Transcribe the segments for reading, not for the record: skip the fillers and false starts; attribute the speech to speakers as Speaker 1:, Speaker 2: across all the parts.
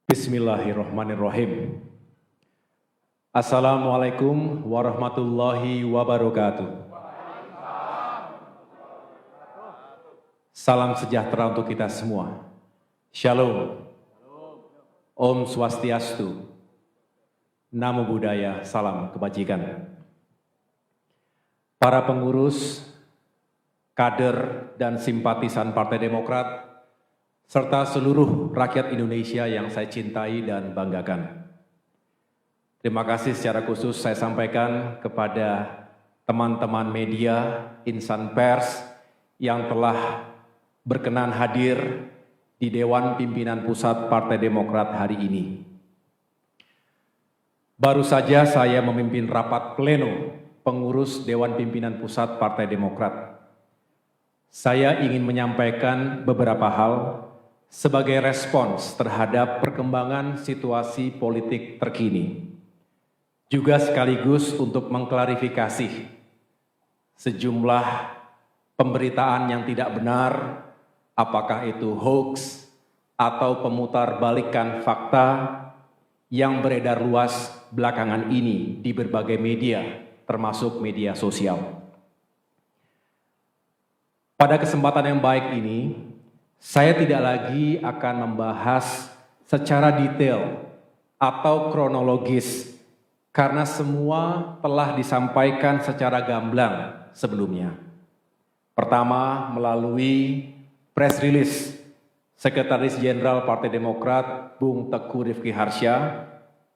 Speaker 1: Bismillahirrahmanirrahim. Assalamualaikum warahmatullahi wabarakatuh. Salam sejahtera untuk kita semua. Shalom. Om Swastiastu. Namo Buddhaya, salam kebajikan. Para pengurus, kader, dan simpatisan Partai Demokrat, serta seluruh rakyat Indonesia yang saya cintai dan banggakan. Terima kasih secara khusus saya sampaikan kepada teman-teman media, insan pers yang telah berkenan hadir di Dewan Pimpinan Pusat Partai Demokrat hari ini. Baru saja saya memimpin rapat pleno pengurus Dewan Pimpinan Pusat Partai Demokrat. Saya ingin menyampaikan beberapa hal sebagai respons terhadap perkembangan situasi politik terkini, juga sekaligus untuk mengklarifikasi sejumlah pemberitaan yang tidak benar, apakah itu hoax atau pemutarbalikan fakta yang beredar luas belakangan ini di berbagai media, termasuk media sosial. Pada kesempatan yang baik ini, saya tidak lagi akan membahas secara detail atau kronologis karena semua telah disampaikan secara gamblang sebelumnya. Pertama, melalui press release Sekretaris Jenderal Partai Demokrat Bung Teguh Rifki Harsha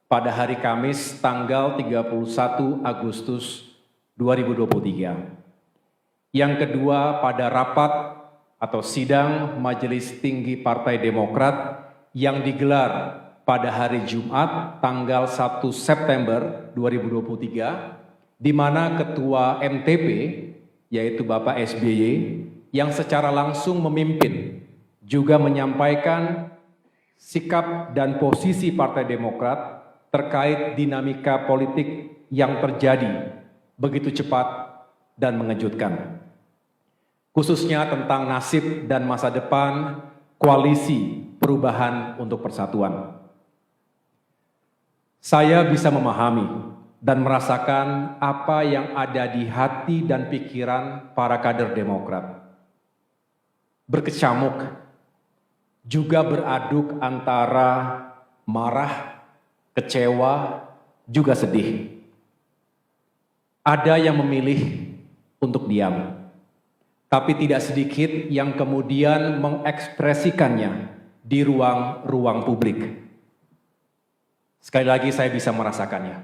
Speaker 1: pada hari Kamis tanggal 31 Agustus 2023. Yang kedua, pada rapat atau sidang Majelis Tinggi Partai Demokrat yang digelar pada hari Jumat tanggal 1 September 2023, di mana Ketua MTP, yaitu Bapak SBY, yang secara langsung memimpin, juga menyampaikan sikap dan posisi Partai Demokrat terkait dinamika politik yang terjadi begitu cepat dan mengejutkan, khususnya tentang nasib dan masa depan koalisi perubahan untuk persatuan. Saya bisa memahami dan merasakan apa yang ada di hati dan pikiran para kader Demokrat. Berkecamuk, juga beraduk antara marah, kecewa, juga sedih. Ada yang memilih untuk diam, tapi tidak sedikit yang kemudian mengekspresikannya di ruang-ruang publik. Sekali lagi saya bisa merasakannya.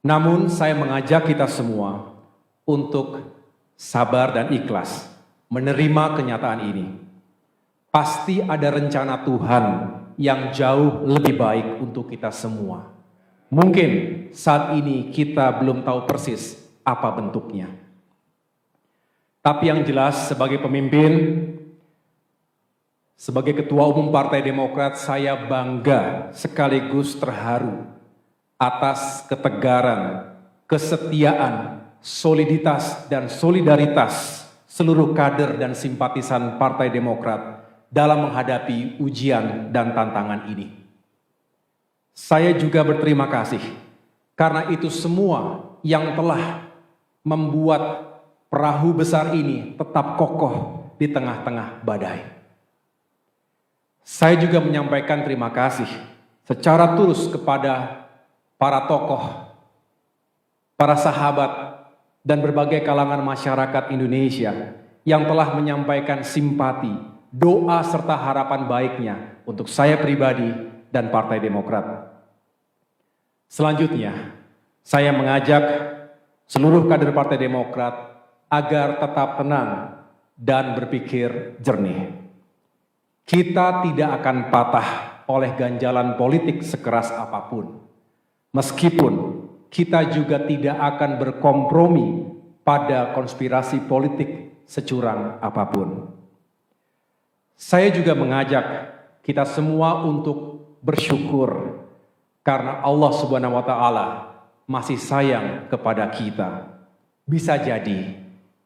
Speaker 1: Namun saya mengajak kita semua untuk sabar dan ikhlas menerima kenyataan ini. Pasti ada rencana Tuhan yang jauh lebih baik untuk kita semua. Mungkin saat ini kita belum tahu persis apa bentuknya. Tapi yang jelas sebagai pemimpin, sebagai Ketua Umum Partai Demokrat, saya bangga sekaligus terharu atas ketegaran, kesetiaan, soliditas, dan solidaritas seluruh kader dan simpatisan Partai Demokrat dalam menghadapi ujian dan tantangan ini. Saya juga berterima kasih karena itu semua yang telah membuat perahu besar ini tetap kokoh di tengah-tengah badai. Saya juga menyampaikan terima kasih secara tulus kepada para tokoh, para sahabat, dan berbagai kalangan masyarakat Indonesia yang telah menyampaikan simpati, doa, serta harapan baiknya untuk saya pribadi dan Partai Demokrat. Selanjutnya, saya mengajak seluruh kader Partai Demokrat agar tetap tenang dan berpikir jernih. Kita tidak akan patah oleh ganjalan politik sekeras apapun. Meskipun kita juga tidak akan berkompromi pada konspirasi politik securang apapun. Saya juga mengajak kita semua untuk bersyukur karena Allah Subhanahu wa Ta'ala masih sayang kepada kita. Bisa jadi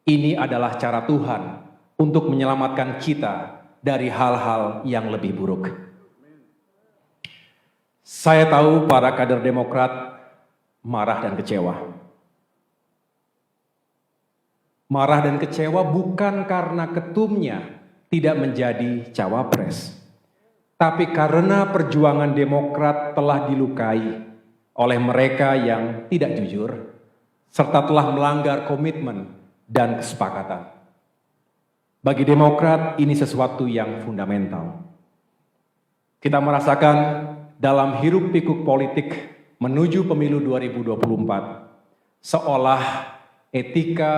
Speaker 1: ini adalah cara Tuhan untuk menyelamatkan kita dari hal-hal yang lebih buruk. Saya tahu para kader Demokrat marah dan kecewa. Marah dan kecewa bukan karena ketumnya tidak menjadi cawapres, tapi karena perjuangan Demokrat telah dilukai oleh mereka yang tidak jujur, serta telah melanggar komitmen dan kesepakatan. Bagi Demokrat, ini sesuatu yang fundamental. Kita merasakan dalam hiruk-pikuk politik menuju pemilu 2024, seolah etika,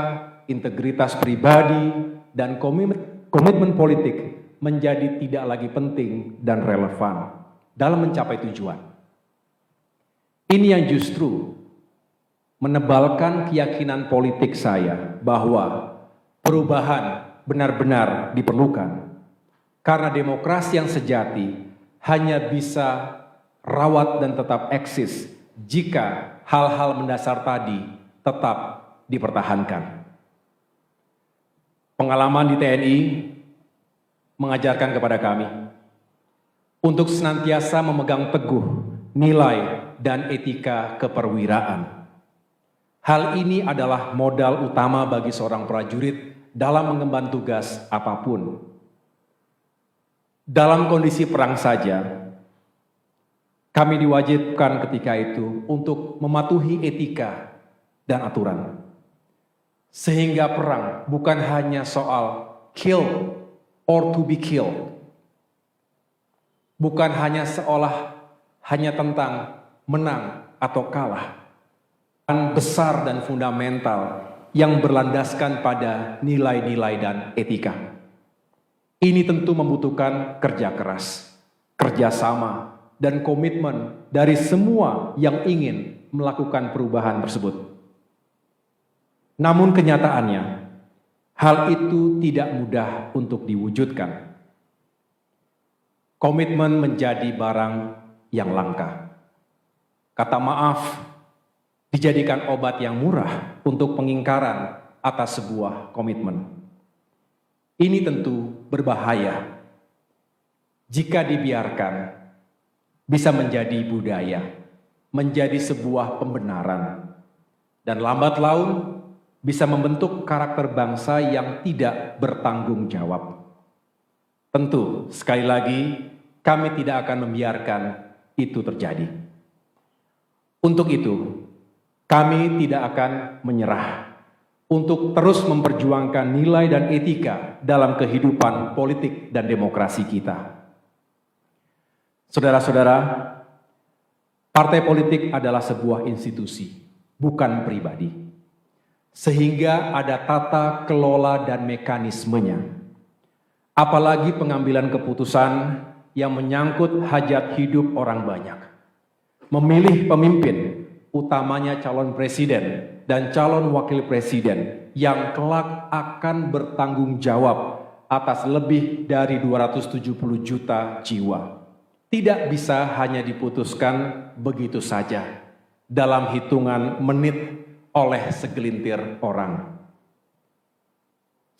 Speaker 1: integritas pribadi, dan komitmen politik menjadi tidak lagi penting dan relevan dalam mencapai tujuan. Ini yang justru menebalkan keyakinan politik saya bahwa perubahan benar-benar diperlukan, karena demokrasi yang sejati hanya bisa rawat dan tetap eksis jika hal-hal mendasar tadi tetap dipertahankan. Pengalaman di TNI mengajarkan kepada kami untuk senantiasa memegang teguh nilai dan etika keperwiraan. Hal ini adalah modal utama bagi seorang prajurit dalam mengemban tugas apapun. Dalam kondisi perang saja, kami diwajibkan ketika itu untuk mematuhi etika dan aturan. Sehingga perang bukan hanya soal kill or to be killed. Bukan hanya hanya tentang menang atau kalah. Besar dan fundamental yang berlandaskan pada nilai-nilai dan etika. Ini tentu membutuhkan kerja keras, kerjasama, dan komitmen dari semua yang ingin melakukan perubahan tersebut. Namun kenyataannya, hal itu tidak mudah untuk diwujudkan. Komitmen menjadi barang yang langka. Kata maaf dijadikan obat yang murah untuk pengingkaran atas sebuah komitmen. Ini tentu berbahaya. Jika dibiarkan, bisa menjadi budaya, menjadi sebuah pembenaran, dan lambat laun bisa membentuk karakter bangsa yang tidak bertanggung jawab. Tentu, sekali lagi, kami tidak akan membiarkan itu terjadi. Untuk itu, kami tidak akan menyerah untuk terus memperjuangkan nilai dan etika dalam kehidupan politik dan demokrasi kita. Saudara-saudara, partai politik adalah sebuah institusi, bukan pribadi. Sehingga ada tata kelola dan mekanismenya. Apalagi pengambilan keputusan yang menyangkut hajat hidup orang banyak. Memilih pemimpin, utamanya calon presiden dan calon wakil presiden yang kelak akan bertanggung jawab atas lebih dari 270 juta jiwa. Tidak bisa hanya diputuskan begitu saja dalam hitungan menit oleh segelintir orang.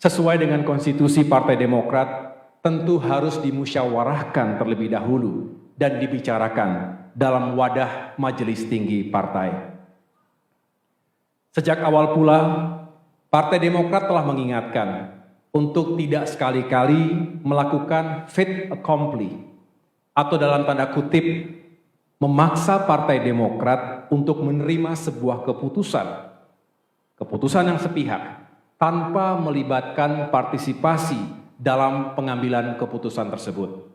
Speaker 1: Sesuai dengan konstitusi Partai Demokrat, tentu harus dimusyawarahkan terlebih dahulu dan dibicarakan dalam wadah majelis tinggi partai. Sejak awal pula, Partai Demokrat telah mengingatkan untuk tidak sekali-kali melakukan fait accompli atau dalam tanda kutip memaksa Partai Demokrat untuk menerima sebuah keputusan yang sepihak tanpa melibatkan partisipasi dalam pengambilan keputusan tersebut.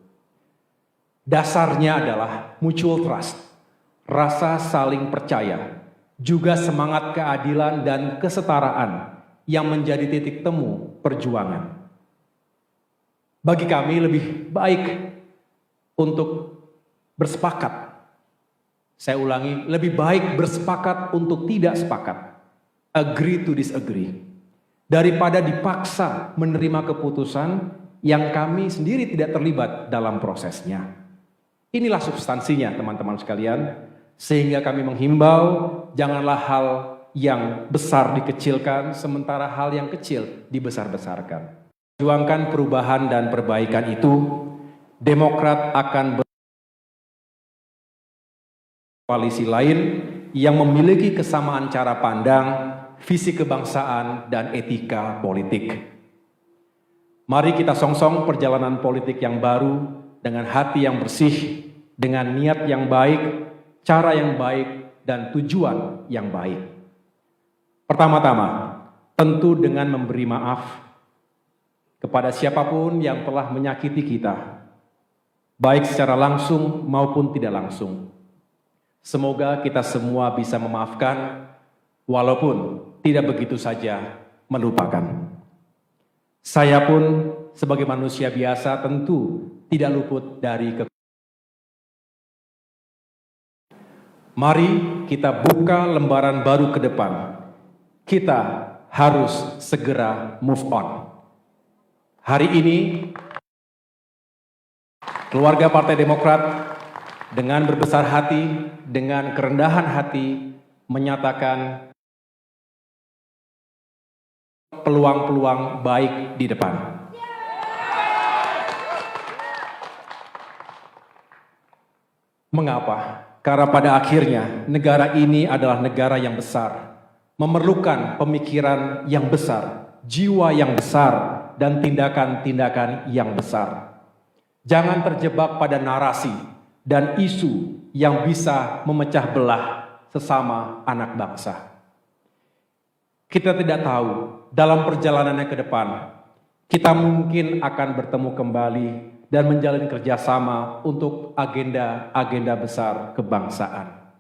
Speaker 1: Dasarnya adalah mutual trust, rasa saling percaya, juga semangat keadilan dan kesetaraan yang menjadi titik temu perjuangan. Bagi kami lebih baik untuk bersepakat. Saya ulangi, lebih baik bersepakat untuk tidak sepakat. Agree to disagree. Daripada dipaksa menerima keputusan yang kami sendiri tidak terlibat dalam prosesnya. Inilah substansinya teman-teman sekalian, sehingga kami menghimbau janganlah hal yang besar dikecilkan, sementara hal yang kecil dibesar-besarkan. Perjuangkan perubahan dan perbaikan itu, Demokrat akan koalisi lain yang memiliki kesamaan cara pandang, visi kebangsaan, dan etika politik. Mari kita songsong perjalanan politik yang baru dengan hati yang bersih, dengan niat yang baik, cara yang baik, dan tujuan yang baik. Pertama-tama, tentu dengan memberi maaf kepada siapapun yang telah menyakiti kita, baik secara langsung maupun tidak langsung. Semoga kita semua bisa memaafkan, walaupun tidak begitu saja melupakan. Saya pun sebagai manusia biasa tentu tidak luput dari Mari kita buka lembaran baru ke depan. Kita harus segera move on. Hari ini, keluarga Partai Demokrat dengan berbesar hati, dengan kerendahan hati, menyatakan peluang-peluang baik di depan. Mengapa? Karena pada akhirnya negara ini adalah negara yang besar, memerlukan pemikiran yang besar, jiwa yang besar, dan tindakan-tindakan yang besar. Jangan terjebak pada narasi dan isu yang bisa memecah belah sesama anak bangsa. Kita tidak tahu dalam perjalanannya ke depan, kita mungkin akan bertemu kembali dan menjalin kerjasama untuk agenda-agenda besar kebangsaan.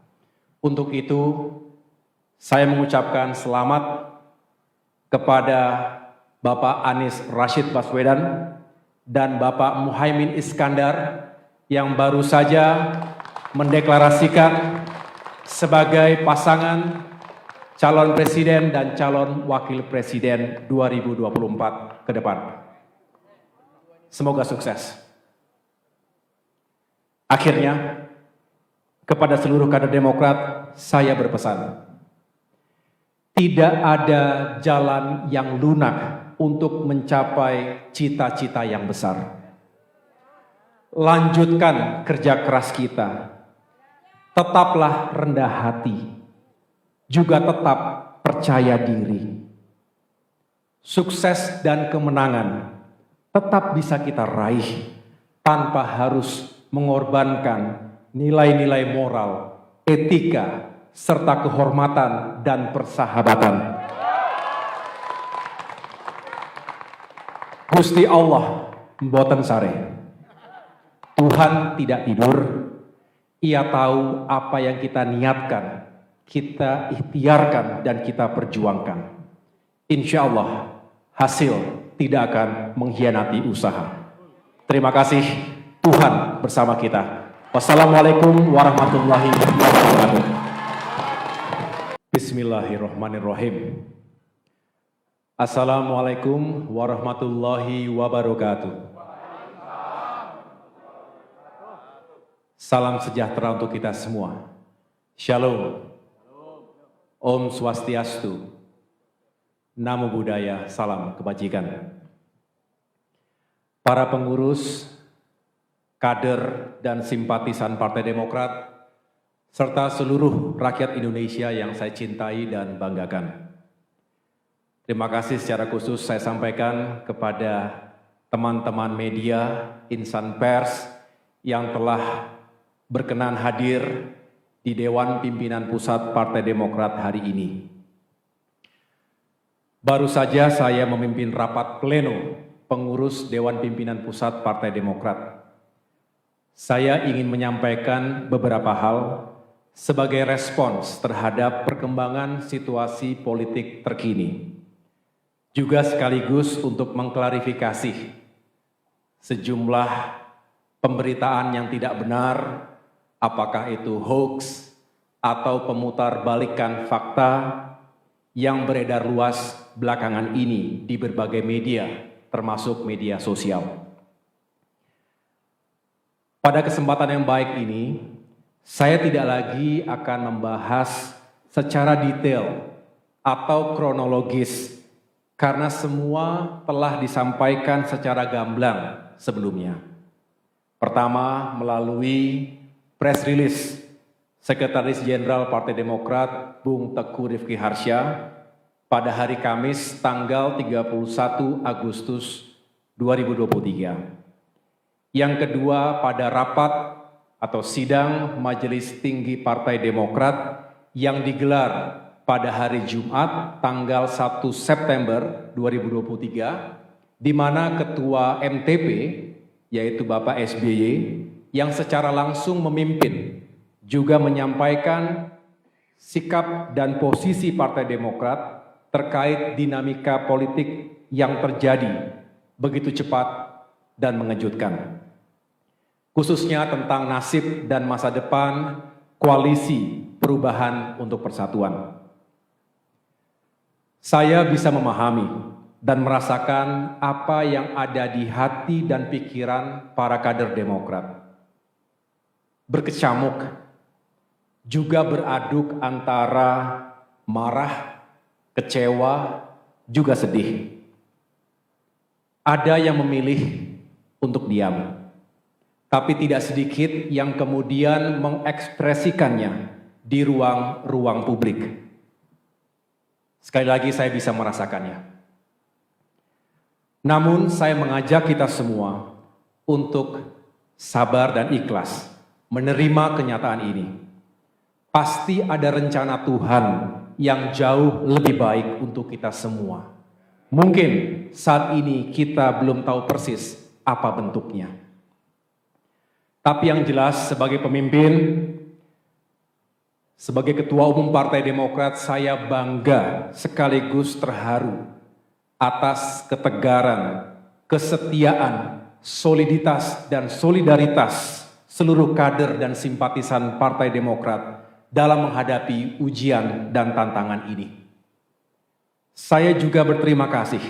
Speaker 1: Untuk itu, saya mengucapkan selamat kepada Bapak Anies Rashid Baswedan dan Bapak Muhaimin Iskandar yang baru saja mendeklarasikan sebagai pasangan calon presiden dan calon wakil presiden 2024 ke depan. Semoga sukses. Akhirnya, kepada seluruh kader Demokrat, saya berpesan, tidak ada jalan yang lunak untuk mencapai cita-cita yang besar. Lanjutkan kerja keras kita, tetaplah rendah hati, juga tetap percaya diri. Sukses dan kemenangan tetap bisa kita raih tanpa harus mengorbankan nilai-nilai moral, etika, serta kehormatan dan persahabatan. Gusti Allah mboten sare. Tuhan tidak tidur, Ia tahu apa yang kita niatkan, kita ikhtiarkan, dan kita perjuangkan. Insya Allah, hasil tidak akan mengkhianati usaha. Terima kasih, Tuhan bersama kita. Wassalamualaikum warahmatullahi wabarakatuh. Bismillahirrahmanirrahim. Assalamualaikum warahmatullahi wabarakatuh. Salam sejahtera untuk kita semua. Shalom. Om Swastiastu. Namo Buddhaya, salam kebajikan. Para pengurus, kader, dan simpatisan Partai Demokrat, serta seluruh rakyat Indonesia yang saya cintai dan banggakan. Terima kasih secara khusus saya sampaikan kepada teman-teman media, insan pers yang telah berkenan hadir di Dewan Pimpinan Pusat Partai Demokrat hari ini. Baru saja saya memimpin rapat pleno pengurus Dewan Pimpinan Pusat Partai Demokrat. Saya ingin menyampaikan beberapa hal sebagai respons terhadap perkembangan situasi politik terkini. Juga sekaligus untuk mengklarifikasi sejumlah pemberitaan yang tidak benar, apakah itu hoax atau pemutarbalikan fakta yang beredar luas belakangan ini di berbagai media, termasuk media sosial. Pada kesempatan yang baik ini, saya tidak lagi akan membahas secara detail atau kronologis, karena semua telah disampaikan secara gamblang sebelumnya. Pertama, melalui press release Sekretaris Jenderal Partai Demokrat Bung Teguh Rifki Harsha pada hari Kamis tanggal 31 Agustus 2023. Yang kedua pada rapat atau sidang Majelis Tinggi Partai Demokrat yang digelar pada hari Jumat tanggal 1 September 2023, di mana Ketua MTP yaitu Bapak SBY yang secara langsung memimpin juga menyampaikan sikap dan posisi Partai Demokrat terkait dinamika politik yang terjadi begitu cepat dan mengejutkan, khususnya tentang nasib dan masa depan koalisi perubahan untuk persatuan. Saya bisa memahami dan merasakan apa yang ada di hati dan pikiran para kader Demokrat. Berkecamuk, juga beraduk antara marah, kecewa, juga sedih. Ada yang memilih untuk diam, tapi tidak sedikit yang kemudian mengekspresikannya di ruang-ruang publik. Sekali lagi saya bisa merasakannya. Namun saya mengajak kita semua untuk sabar dan ikhlas menerima kenyataan ini. Pasti ada rencana Tuhan yang jauh lebih baik untuk kita semua. Mungkin saat ini kita belum tahu persis apa bentuknya. Tapi yang jelas sebagai pemimpin, sebagai Ketua Umum Partai Demokrat, saya bangga sekaligus terharu atas ketegaran, kesetiaan, soliditas, dan solidaritas seluruh kader dan simpatisan Partai Demokrat dalam menghadapi ujian dan tantangan ini. Saya juga berterima kasih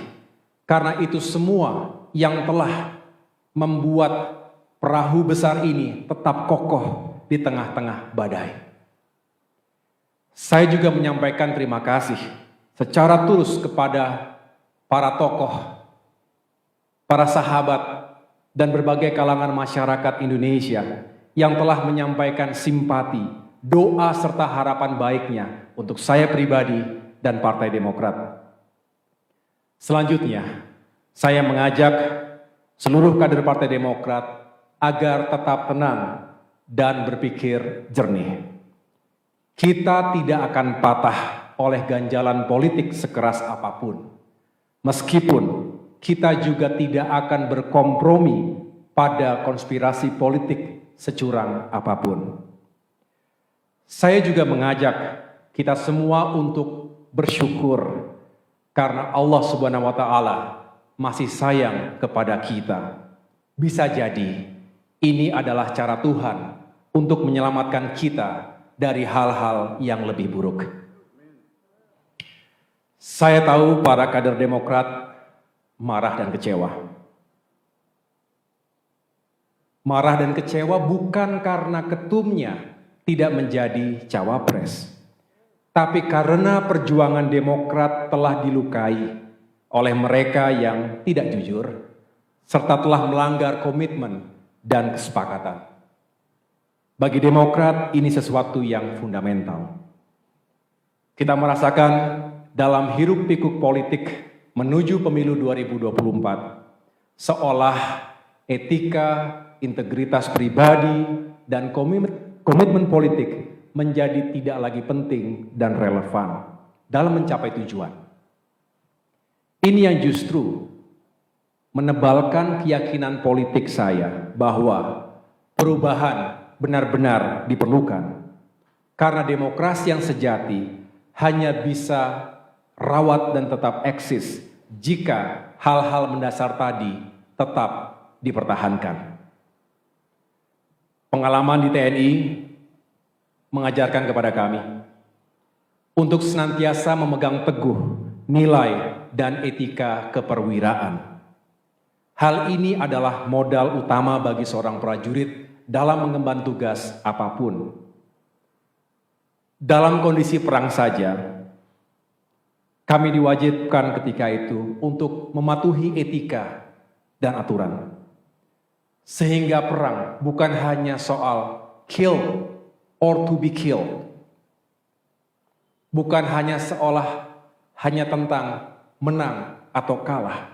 Speaker 1: karena itu semua yang telah membuat perahu besar ini tetap kokoh di tengah-tengah badai. Saya juga menyampaikan terima kasih secara tulus kepada para tokoh, para sahabat, dan berbagai kalangan masyarakat Indonesia yang telah menyampaikan simpati, doa, serta harapan baiknya untuk saya pribadi dan Partai Demokrat. Selanjutnya, saya mengajak seluruh kader Partai Demokrat agar tetap tenang dan berpikir jernih. Kita tidak akan patah oleh ganjalan politik sekeras apapun. Meskipun kita juga tidak akan berkompromi pada konspirasi politik securang apapun. Saya juga mengajak kita semua untuk bersyukur karena Allah Subhanahu wa Ta'ala masih sayang kepada kita. Bisa jadi ini adalah cara Tuhan untuk menyelamatkan kita dari hal-hal yang lebih buruk. Saya tahu para kader Demokrat marah dan kecewa. Marah dan kecewa bukan karena ketumnya tidak menjadi cawapres, tapi karena perjuangan Demokrat telah dilukai oleh mereka yang tidak jujur, serta telah melanggar komitmen dan kesepakatan. Bagi Demokrat ini sesuatu yang fundamental. Kita merasakan dalam hiruk-pikuk politik menuju pemilu 2024, seolah etika, integritas pribadi, dan komitmen politik menjadi tidak lagi penting dan relevan dalam mencapai tujuan. Ini yang justru menebalkan keyakinan politik saya bahwa perubahan benar-benar diperlukan, karena demokrasi yang sejati hanya bisa rawat dan tetap eksis jika hal-hal mendasar tadi tetap dipertahankan. Pengalaman di TNI mengajarkan kepada kami untuk senantiasa memegang teguh nilai dan etika keperwiraan. Hal ini adalah modal utama bagi seorang prajurit dalam mengemban tugas apapun. Dalam kondisi perang saja, kami diwajibkan ketika itu untuk mematuhi etika dan aturan. Sehingga perang bukan hanya soal kill or to be killed. Bukan hanya hanya tentang menang atau kalah.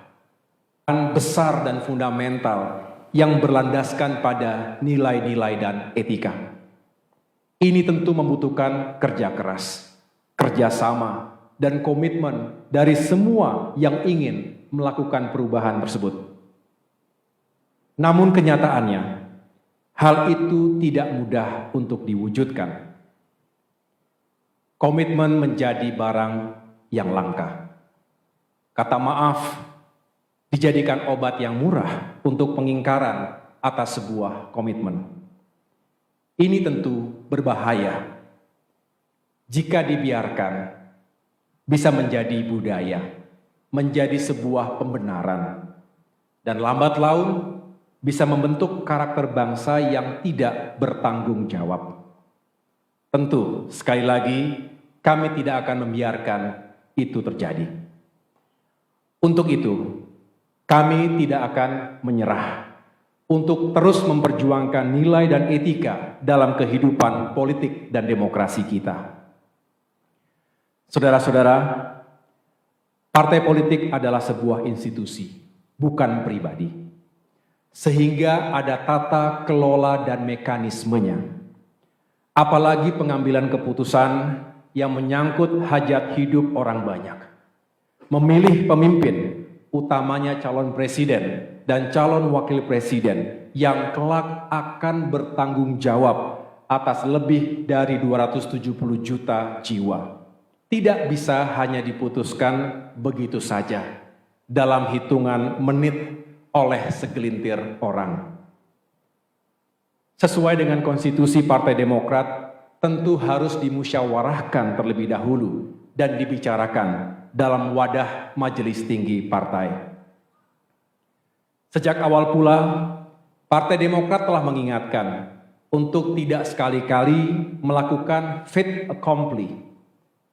Speaker 1: Besar dan fundamental yang berlandaskan pada nilai-nilai dan etika. Ini tentu membutuhkan kerja keras, kerjasama, dan komitmen dari semua yang ingin melakukan perubahan tersebut. Namun kenyataannya, hal itu tidak mudah untuk diwujudkan. Komitmen menjadi barang yang langka. Kata maaf dijadikan obat yang murah untuk pengingkaran atas sebuah komitmen. Ini tentu berbahaya. Jika dibiarkan, bisa menjadi budaya, menjadi sebuah pembenaran, dan lambat laun bisa membentuk karakter bangsa yang tidak bertanggung jawab. Tentu, sekali lagi, kami tidak akan membiarkan itu terjadi. Untuk itu, kami tidak akan menyerah untuk terus memperjuangkan nilai dan etika dalam kehidupan politik dan demokrasi kita. Saudara-saudara, partai politik adalah sebuah institusi, bukan pribadi. Sehingga ada tata kelola dan mekanismenya. Apalagi pengambilan keputusan yang menyangkut hajat hidup orang banyak. Memilih pemimpin, utamanya calon presiden dan calon wakil presiden yang kelak akan bertanggung jawab atas lebih dari 270 juta jiwa. Tidak bisa hanya diputuskan begitu saja dalam hitungan menit oleh segelintir orang. Sesuai dengan konstitusi Partai Demokrat, tentu harus dimusyawarahkan terlebih dahulu dan dibicarakan dalam wadah majelis tinggi partai. Sejak awal pula, Partai Demokrat telah mengingatkan untuk tidak sekali-kali melakukan fait accompli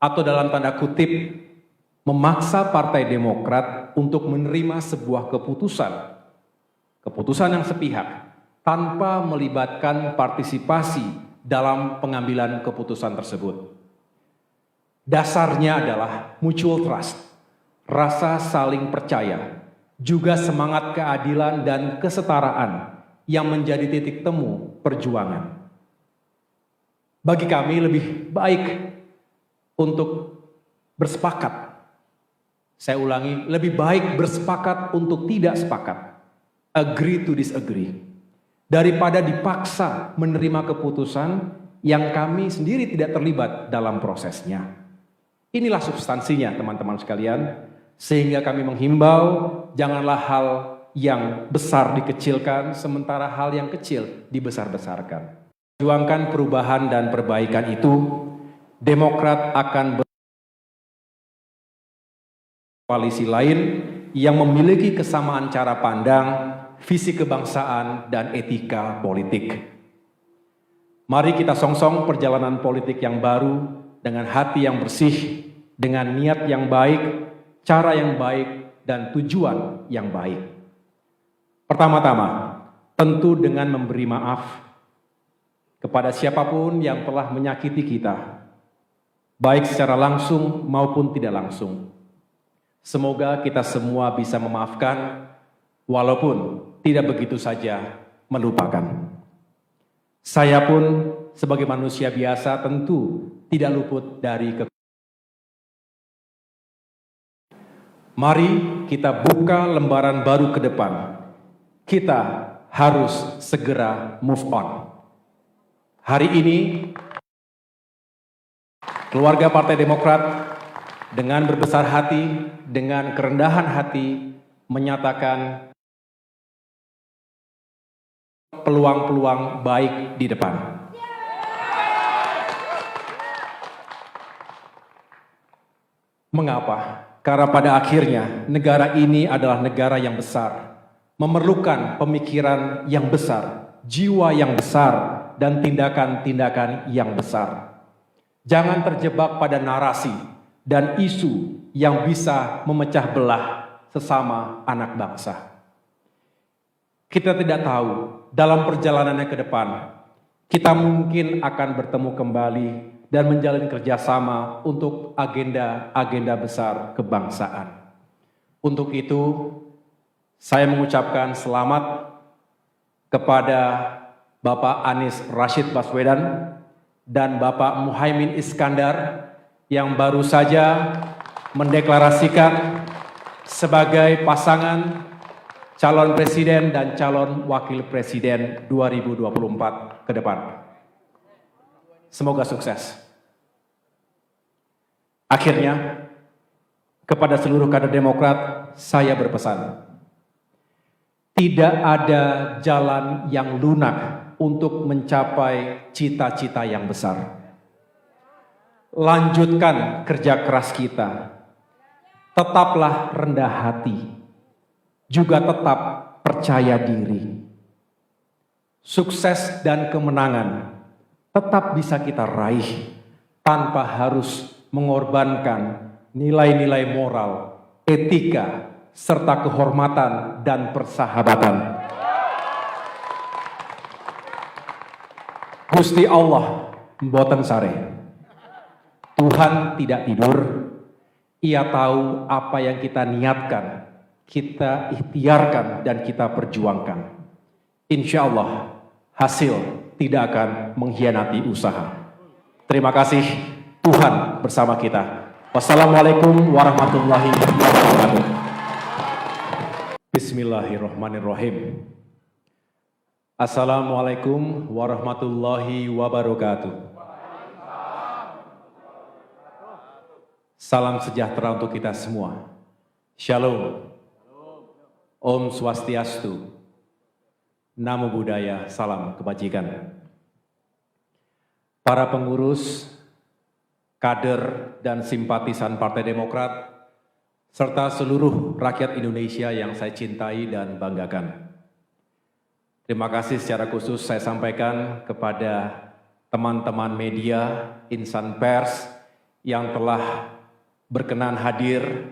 Speaker 1: atau dalam tanda kutip memaksa Partai Demokrat untuk menerima sebuah keputusan yang sepihak tanpa melibatkan partisipasi dalam pengambilan keputusan tersebut. Dasarnya adalah mutual trust, rasa saling percaya, juga semangat keadilan dan kesetaraan yang menjadi titik temu perjuangan. Bagi kami lebih baik untuk bersepakat. Saya ulangi, lebih baik bersepakat untuk tidak sepakat. Agree to disagree. Daripada dipaksa menerima keputusan yang kami sendiri tidak terlibat dalam prosesnya. Inilah substansinya teman-teman sekalian, sehingga kami menghimbau janganlah hal yang besar dikecilkan, sementara hal yang kecil dibesar-besarkan. Perjuangkan perubahan dan perbaikan itu, Demokrat akan berkoalisi lain yang memiliki kesamaan cara pandang, visi kebangsaan, dan etika politik. Mari kita songsong perjalanan politik yang baru dengan hati yang bersih, dengan niat yang baik, cara yang baik, dan tujuan yang baik. Pertama-tama, tentu dengan memberi maaf kepada siapapun yang telah menyakiti kita, baik secara langsung maupun tidak langsung. Semoga kita semua bisa memaafkan, walaupun tidak begitu saja melupakan. Saya pun sebagai manusia biasa tentu tidak luput dari Mari kita buka lembaran baru ke depan. Kita harus segera move on. Hari ini, keluarga Partai Demokrat dengan berbesar hati, dengan kerendahan hati, menyatakan peluang-peluang baik di depan. Mengapa? Karena pada akhirnya negara ini adalah negara yang besar, memerlukan pemikiran yang besar, jiwa yang besar, dan tindakan-tindakan yang besar. Jangan terjebak pada narasi dan isu yang bisa memecah belah sesama anak bangsa. Kita tidak tahu dalam perjalanannya ke depan, kita mungkin akan bertemu kembali dan menjalin kerjasama untuk agenda-agenda besar kebangsaan. Untuk itu, saya mengucapkan selamat kepada Bapak Anies Rashid Baswedan dan Bapak Muhaimin Iskandar yang baru saja mendeklarasikan sebagai pasangan calon presiden dan calon wakil presiden 2024 ke depan. Semoga sukses. Akhirnya, kepada seluruh kader Demokrat, saya berpesan, tidak ada jalan yang lunak untuk mencapai cita-cita yang besar. Lanjutkan kerja keras kita, tetaplah rendah hati, juga tetap percaya diri. Sukses dan kemenangan tetap bisa kita raih tanpa harus mengorbankan nilai-nilai moral, etika, serta kehormatan dan persahabatan. Gusti Allah mboten sare. Tuhan tidak tidur. Ia tahu apa yang kita niatkan, kita ikhtiarkan dan kita perjuangkan. Insya Allah hasil tidak akan mengkhianati usaha. Terima kasih, Tuhan bersama kita. Wassalamualaikum warahmatullahi wabarakatuh. Bismillahirrahmanirrahim. Assalamualaikum warahmatullahi wabarakatuh. Salam sejahtera untuk kita semua. Shalom. Om Swastiastu. Namo Buddhaya, salam kebajikan. Para pengurus, kader, dan simpatisan Partai Demokrat, serta seluruh rakyat Indonesia yang saya cintai dan banggakan. Terima kasih secara khusus saya sampaikan kepada teman-teman media, insan pers yang telah berkenan hadir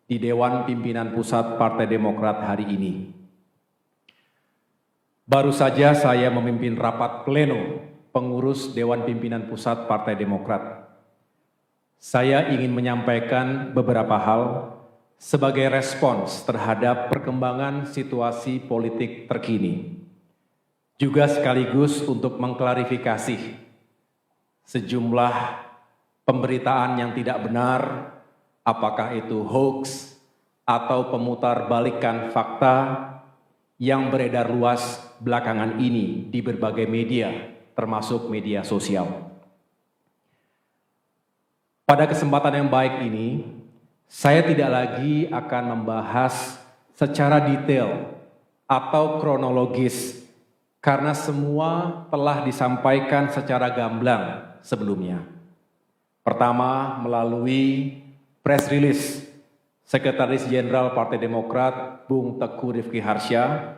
Speaker 1: di Dewan Pimpinan Pusat Partai Demokrat hari ini. Baru saja saya memimpin rapat pleno pengurus Dewan Pimpinan Pusat Partai Demokrat. Saya ingin menyampaikan beberapa hal sebagai respons terhadap perkembangan situasi politik terkini. Juga sekaligus untuk mengklarifikasi sejumlah pemberitaan yang tidak benar, apakah itu hoax atau pemutarbalikan fakta yang beredar luas belakangan ini di berbagai media, termasuk media sosial. Pada kesempatan yang baik ini, saya tidak lagi akan membahas secara detail atau kronologis karena semua telah disampaikan secara gamblang sebelumnya. Pertama, melalui press release Sekretaris Jenderal Partai Demokrat Bung Teguh Rifki Harsha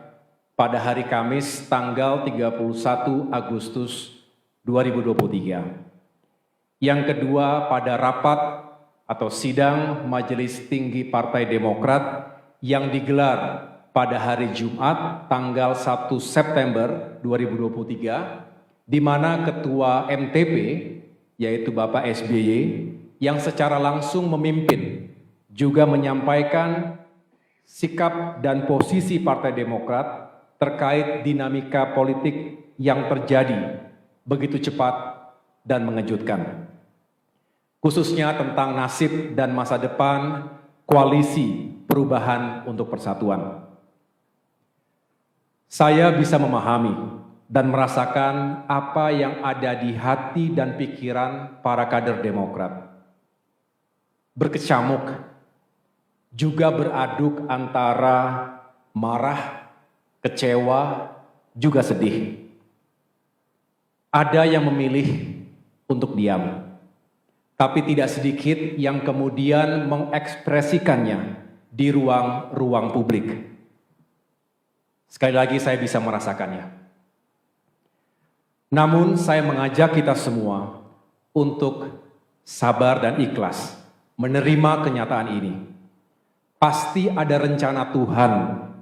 Speaker 1: pada hari Kamis tanggal 31 Agustus 2023. Yang kedua, pada rapat atau sidang Majelis Tinggi Partai Demokrat yang digelar pada hari Jumat tanggal 1 September 2023, di mana Ketua MTP yaitu Bapak SBY yang secara langsung memimpin juga menyampaikan sikap dan posisi Partai Demokrat terkait dinamika politik yang terjadi begitu cepat dan mengejutkan. Khususnya tentang nasib dan masa depan koalisi perubahan untuk persatuan. Saya bisa memahami dan merasakan apa yang ada di hati dan pikiran para kader Demokrat. Berkecamuk, juga beraduk antara marah, kecewa, juga sedih. Ada yang memilih untuk diam, tapi tidak sedikit yang kemudian mengekspresikannya di ruang publik. Sekali lagi saya bisa merasakannya. Namun saya mengajak kita semua untuk sabar dan ikhlas menerima kenyataan ini. Pasti ada rencana Tuhan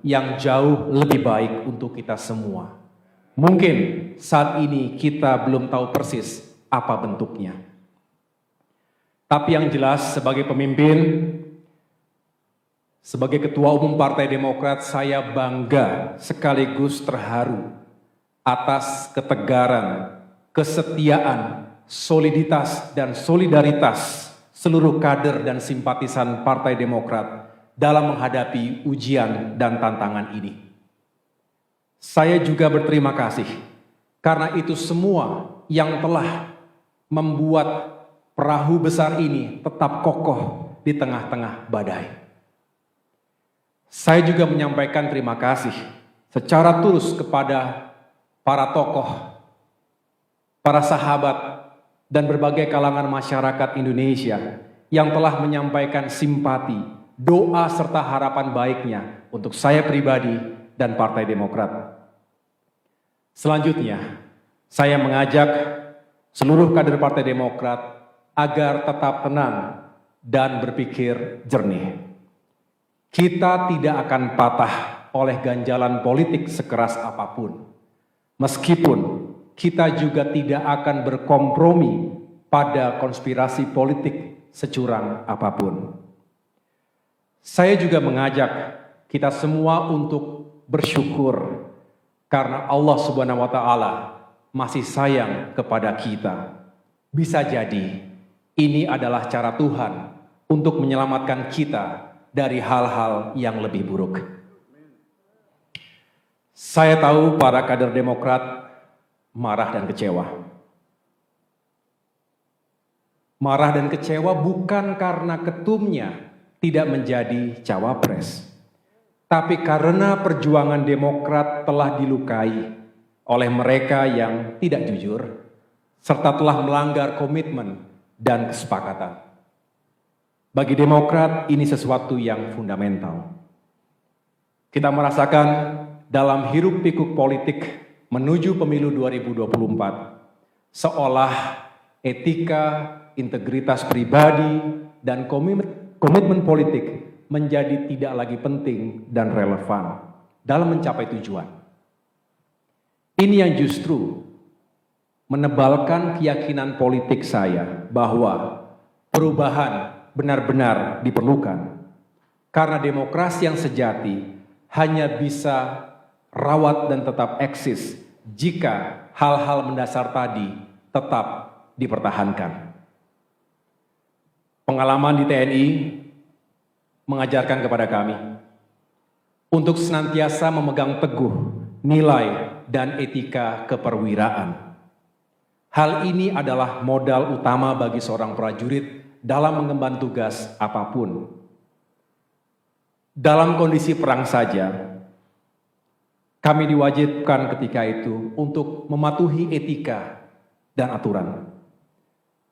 Speaker 1: yang jauh lebih baik untuk kita semua. Mungkin saat ini kita belum tahu persis apa bentuknya. Tapi yang jelas sebagai pemimpin, sebagai Ketua Umum Partai Demokrat, saya bangga sekaligus terharu atas ketegaran, kesetiaan, soliditas, dan solidaritas seluruh kader dan simpatisan Partai Demokrat dalam menghadapi ujian dan tantangan ini. Saya juga berterima kasih karena itu semua yang telah membuat perahu besar ini tetap kokoh di tengah-tengah badai. Saya juga menyampaikan terima kasih secara tulus kepada para tokoh, para sahabat, dan berbagai kalangan masyarakat Indonesia yang telah menyampaikan simpati, doa, serta harapan baiknya untuk saya pribadi dan Partai Demokrat. Selanjutnya, saya mengajak seluruh kader Partai Demokrat agar tetap tenang dan berpikir jernih. Kita tidak akan patah oleh ganjalan politik sekeras apapun. Meskipun kita juga tidak akan berkompromi pada konspirasi politik securang apapun. Saya juga mengajak kita semua untuk bersyukur karena Allah Subhanahu wa Ta'ala masih sayang kepada kita. Bisa jadi ini adalah cara Tuhan untuk menyelamatkan kita dari hal-hal yang lebih buruk. Saya tahu para kader Demokrat marah dan kecewa. Marah dan kecewa bukan karena ketumnya tidak menjadi cawapres, tapi karena perjuangan Demokrat telah dilukai oleh mereka yang tidak jujur, serta telah melanggar komitmen dan kesepakatan. Bagi Demokrat ini sesuatu yang fundamental. Kita merasakan dalam hiruk-pikuk politik menuju pemilu 2024, seolah etika, integritas pribadi, dan komitmen politik menjadi tidak lagi penting dan relevan dalam mencapai tujuan. Ini yang justru menebalkan keyakinan politik saya bahwa perubahan benar-benar diperlukan. Karena demokrasi yang sejati hanya bisa rawat dan tetap eksis jika hal-hal mendasar tadi tetap dipertahankan. Pengalaman di TNI mengajarkan kepada kami untuk senantiasa memegang teguh nilai dan etika keperwiraan. Hal ini adalah modal utama bagi seorang prajurit dalam mengemban tugas apapun. Dalam kondisi perang saja, kami diwajibkan ketika itu untuk mematuhi etika dan aturan.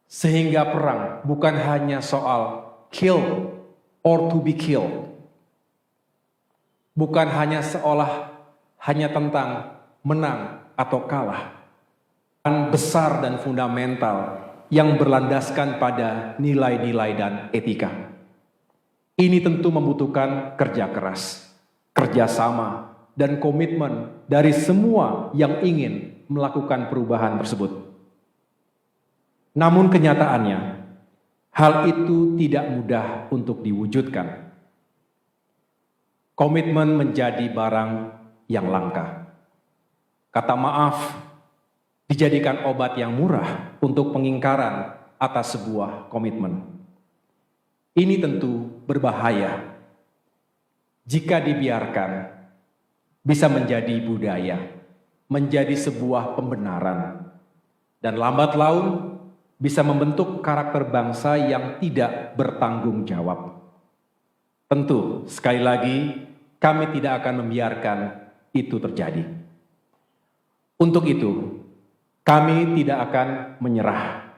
Speaker 1: Sehingga perang bukan hanya soal kill or to be killed. Bukan hanya hanya tentang menang atau kalah. Besar dan fundamental yang berlandaskan pada nilai-nilai dan etika. Ini tentu membutuhkan kerja keras, kerjasama, dan komitmen dari semua yang ingin melakukan perubahan tersebut. Namun kenyataannya, hal itu tidak mudah untuk diwujudkan. Komitmen menjadi barang yang langka. Kata maaf dijadikan obat yang murah untuk pengingkaran atas sebuah komitmen. Ini tentu berbahaya. Jika dibiarkan, bisa menjadi budaya, menjadi sebuah pembenaran, dan lambat laun bisa membentuk karakter bangsa yang tidak bertanggung jawab. Tentu, sekali lagi, kami tidak akan membiarkan itu terjadi. Untuk itu, kami tidak akan menyerah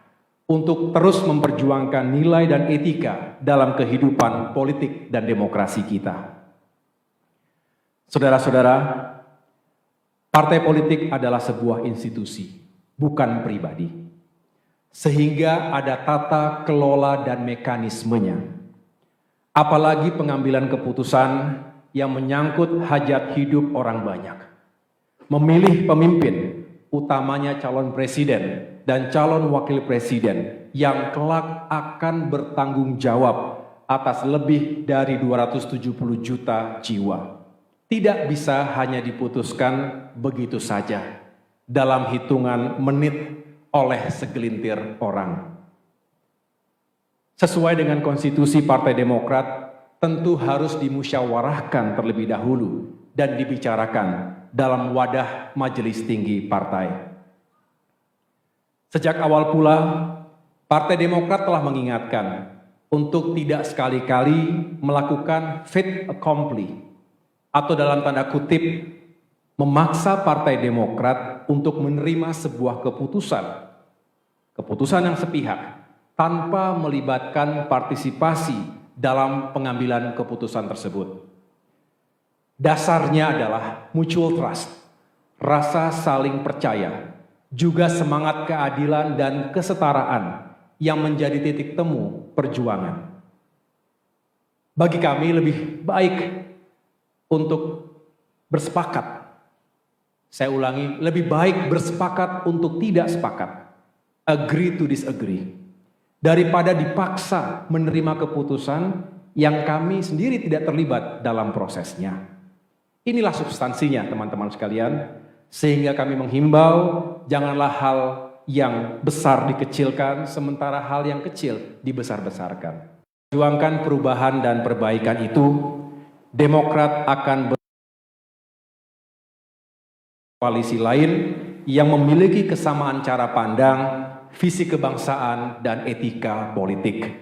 Speaker 1: untuk terus memperjuangkan nilai dan etika dalam kehidupan politik dan demokrasi kita. Saudara-saudara, partai politik adalah sebuah institusi, bukan pribadi. Sehingga ada tata kelola dan mekanismenya. Apalagi pengambilan keputusan yang menyangkut hajat hidup orang banyak. memilih pemimpin, utamanya calon presiden dan calon wakil presiden yang kelak akan bertanggung jawab atas lebih dari 270 juta jiwa. Tidak bisa hanya diputuskan begitu saja dalam hitungan menit oleh segelintir orang. Sesuai dengan konstitusi Partai Demokrat, tentu harus dimusyawarahkan terlebih dahulu dan dibicarakan dalam wadah majelis tinggi partai. Sejak awal pula, Partai Demokrat telah mengingatkan untuk tidak sekali-kali melakukan fait accompli atau dalam tanda kutip memaksa Partai Demokrat untuk menerima sebuah keputusan yang sepihak tanpa melibatkan partisipasi dalam pengambilan keputusan tersebut. Dasarnya adalah mutual trust, rasa saling percaya, juga semangat keadilan dan kesetaraan yang menjadi titik temu perjuangan. Bagi kami lebih baik untuk bersepakat. Saya ulangi, lebih baik bersepakat untuk tidak sepakat. Agree to disagree. Daripada dipaksa menerima keputusan yang kami sendiri tidak terlibat dalam prosesnya. Inilah substansinya teman-teman sekalian, sehingga kami menghimbau janganlah hal yang besar dikecilkan, sementara hal yang kecil dibesar-besarkan. Perjuangkan perubahan dan perbaikan itu, Demokrat akan berkoalisi lain yang memiliki kesamaan cara pandang, visi kebangsaan, dan etika politik.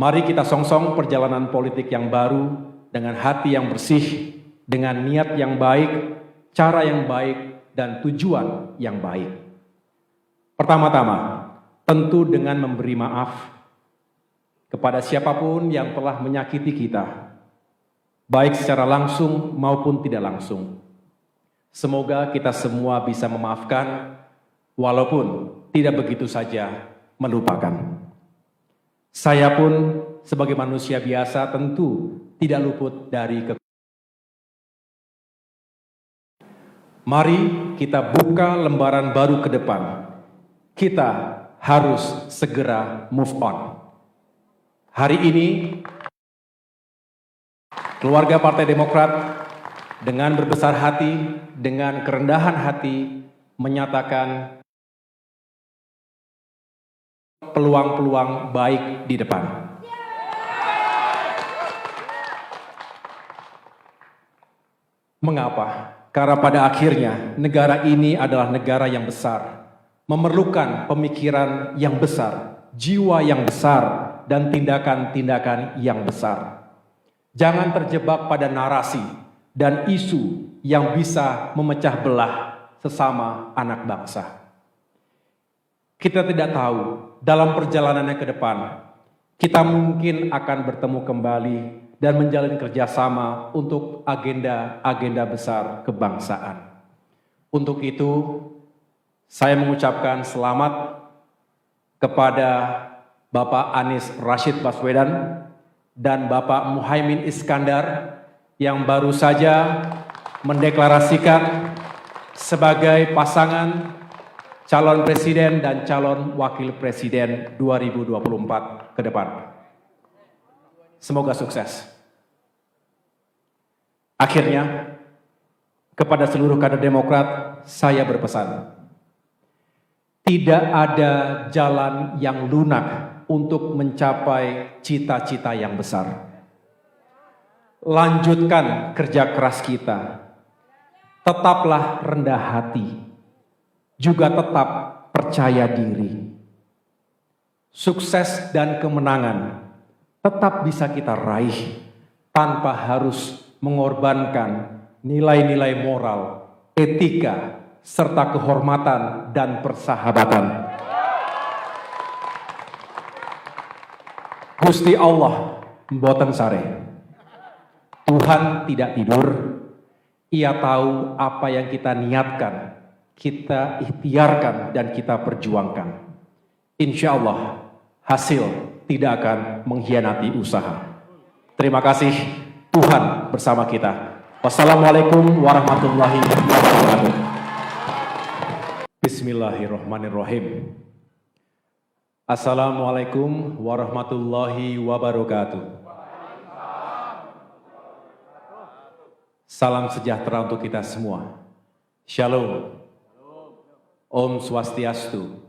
Speaker 1: Mari kita songsong perjalanan politik yang baru dengan hati yang bersih, dengan niat yang baik, cara yang baik, dan tujuan yang baik. Pertama-tama, tentu dengan memberi maaf kepada siapapun yang telah menyakiti kita, baik secara langsung maupun tidak langsung. Semoga kita semua bisa memaafkan, walaupun tidak begitu saja melupakan. Saya pun sebagai manusia biasa tentu tidak luput dari Mari kita buka lembaran baru ke depan. Kita harus segera move on. Hari ini, keluarga Partai Demokrat dengan berbesar hati, dengan kerendahan hati, menyatakan peluang-peluang baik di depan. Mengapa? Karena pada akhirnya negara ini adalah negara yang besar, memerlukan pemikiran yang besar, jiwa yang besar, dan tindakan-tindakan yang besar. Jangan terjebak pada narasi dan isu yang bisa memecah belah sesama anak bangsa. Kita tidak tahu dalam perjalanannya ke depan, kita mungkin akan bertemu kembali dan menjalin kerjasama untuk agenda-agenda besar kebangsaan. Untuk itu, saya mengucapkan selamat kepada Bapak Anies Rashid Baswedan dan Bapak Muhaimin Iskandar yang baru saja mendeklarasikan sebagai pasangan calon presiden dan calon wakil presiden 2024 ke depan. Semoga sukses. Akhirnya, kepada seluruh kader Demokrat, saya berpesan. Tidak ada jalan yang lunak untuk mencapai cita-cita yang besar. Lanjutkan kerja keras kita. Tetaplah rendah hati. Juga tetap percaya diri. Sukses dan kemenangan tetap bisa kita raih tanpa harus mengorbankan nilai-nilai moral, etika, serta kehormatan dan persahabatan. Gusti Allah mboten sare. Tuhan tidak tidur. Ia tahu apa yang kita niatkan, kita ikhtiarkan, dan kita perjuangkan. Insya Allah hasil tidak akan mengkhianati usaha. Terima kasih, Tuhan bersama kita. Wassalamualaikum warahmatullahi wabarakatuh. wabarakatuh. Bismillahirrahmanirrahim. Assalamualaikum warahmatullahi wabarakatuh. Salam sejahtera untuk kita semua. Shalom. Om Swastiastu.